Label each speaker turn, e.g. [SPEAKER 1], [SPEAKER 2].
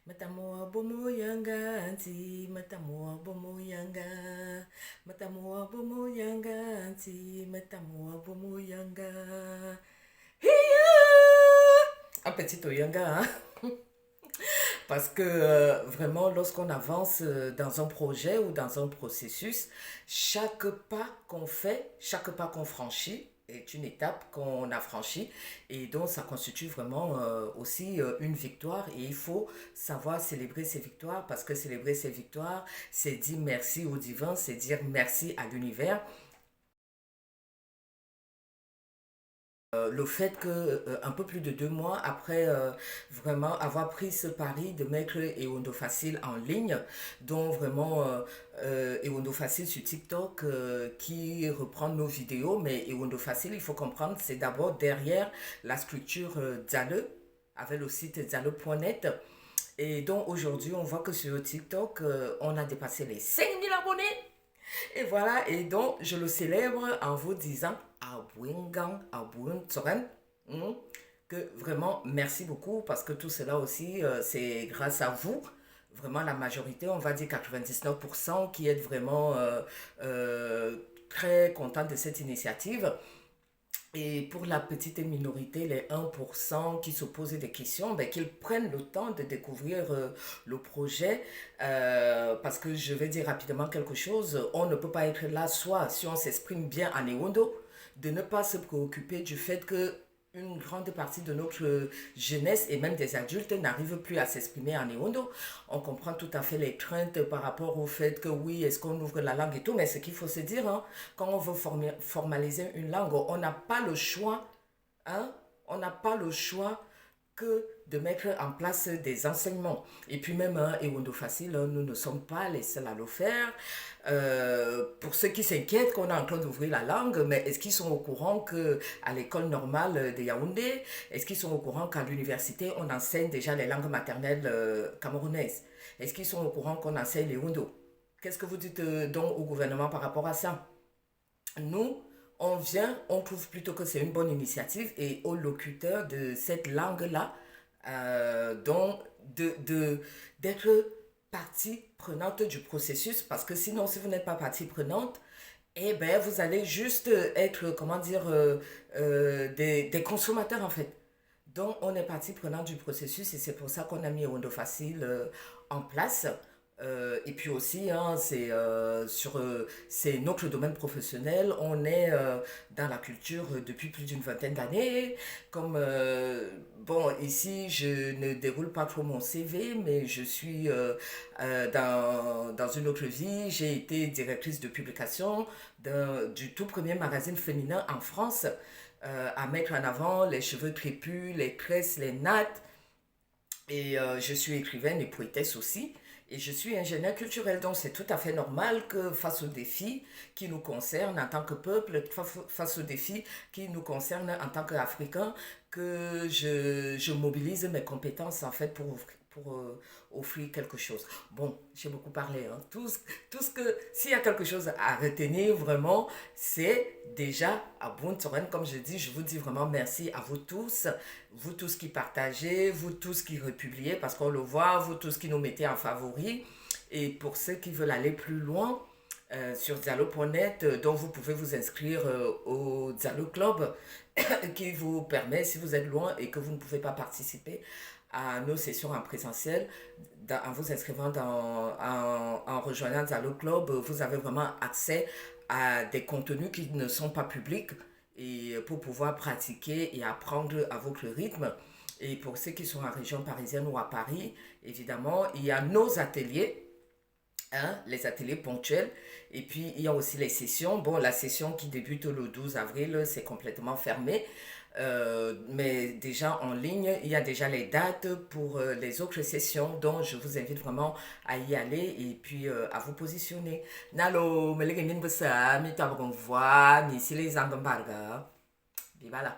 [SPEAKER 1] Matamoa bomo yanga anti, matamoa bomo yanga, matamoa bomo yanga anti, matamoa bomo yanga. Hiya! Un petit oyanga, hein? Parce que vraiment, lorsqu'on avance dans un projet ou dans un processus, chaque pas qu'on fait, chaque pas qu'on franchit, est une étape qu'on a franchie et donc ça constitue vraiment aussi une victoire et il faut savoir célébrer ces victoires parce que célébrer ces victoires, c'est dire merci au divin, c'est dire merci à l'univers. Le fait que un peu plus de 2 mois après vraiment avoir pris ce pari de mettre Ewondo Facile en ligne, dont vraiment Ewondo Facile sur TikTok qui reprend nos vidéos, mais Ewondo Facile, il faut comprendre, c'est d'abord derrière la structure Zale, avec le site zale.net. Et donc aujourd'hui, on voit que sur TikTok, on a dépassé les 5 000 abonnés. Et voilà, et donc je le célèbre en vous disant Abouingang, Abouin Tsoren, que vraiment merci beaucoup parce que tout cela aussi, c'est grâce à vous. Vraiment la majorité, on va dire 99% qui est vraiment très content de cette initiative. Et pour la petite minorité, les 1% qui se posent des questions, ben, qu'ils prennent le temps de découvrir le projet. Parce que je vais dire rapidement quelque chose. On ne peut pas être là, soit si on s'exprime bien en Ewondo, de ne pas se préoccuper du fait que une grande partie de notre jeunesse et même des adultes n'arrivent plus à s'exprimer en Ewondo. On comprend tout à fait les craintes par rapport au fait que oui, est-ce qu'on ouvre la langue et tout, mais ce qu'il faut se dire, hein, quand on veut formaliser une langue, on n'a pas le choix, hein, on n'a pas le choix que de mettre en place des enseignements. Et puis même, hein, Ewondo Facile, hein, nous ne sommes pas les seuls à le faire. Pour ceux qui s'inquiètent qu'on est en train d'ouvrir la langue, mais est-ce qu'ils sont au courant qu'à l'école normale de Yaoundé, est-ce qu'ils sont au courant qu'à l'université, on enseigne déjà les langues maternelles camerounaises? Est-ce qu'ils sont au courant qu'on enseigne les Wundo? Qu'est-ce que vous dites donc au gouvernement par rapport à ça? Nous, on vient, on trouve plutôt que c'est une bonne initiative et aux locuteurs de cette langue-là, donc d'être partie prenante du processus parce que sinon, si vous n'êtes pas partie prenante, eh ben, vous allez juste être, comment dire, des consommateurs en fait. Donc, on est partie prenante du processus et c'est pour ça qu'on a mis Ondo Facile en place. Et puis aussi, hein, c'est notre domaine professionnel. On est dans la culture depuis plus d'une vingtaine d'années. Comme, bon, ici, je ne déroule pas trop mon CV, mais je suis dans une autre vie. J'ai été directrice de publication du tout premier magazine féminin en France à mettre en avant les cheveux crépus, les tresses, les nattes. Et je suis écrivaine et poétesse aussi. Et je suis ingénieure culturelle. Donc c'est tout à fait normal que face aux défis qui nous concernent en tant que peuple, face aux défis qui nous concernent en tant qu'Africains, que je mobilise mes compétences en fait pour offrir quelque chose. Bon, j'ai beaucoup parlé. Hein. Tout ce que, s'il y a quelque chose à retenir vraiment, c'est déjà à Buntoren, comme je dis, je vous dis vraiment merci à vous tous qui partagez, vous tous qui republiez, parce qu'on le voit, vous tous qui nous mettez en favori. Et pour ceux qui veulent aller plus loin, sur Zalo.net, dont vous pouvez vous inscrire au Zalo Club, qui vous permet, si vous êtes loin et que vous ne pouvez pas participer à nos sessions en présentiel, en vous inscrivant en rejoignant Zalo Club, vous avez vraiment accès à des contenus qui ne sont pas publics et pour pouvoir pratiquer et apprendre à votre rythme. Et pour ceux qui sont en région parisienne ou à Paris, évidemment, il y a nos ateliers, hein, les ateliers ponctuels. Et puis, il y a aussi les sessions. Bon, la session qui débute le 12 avril, c'est complètement fermé. Mais déjà en ligne, il y a déjà les dates pour les autres sessions. Donc, je vous invite vraiment à y aller et puis à vous positionner. Nalo, me lege min besa, mi tabron voix, mi si les angombarga. Viva là.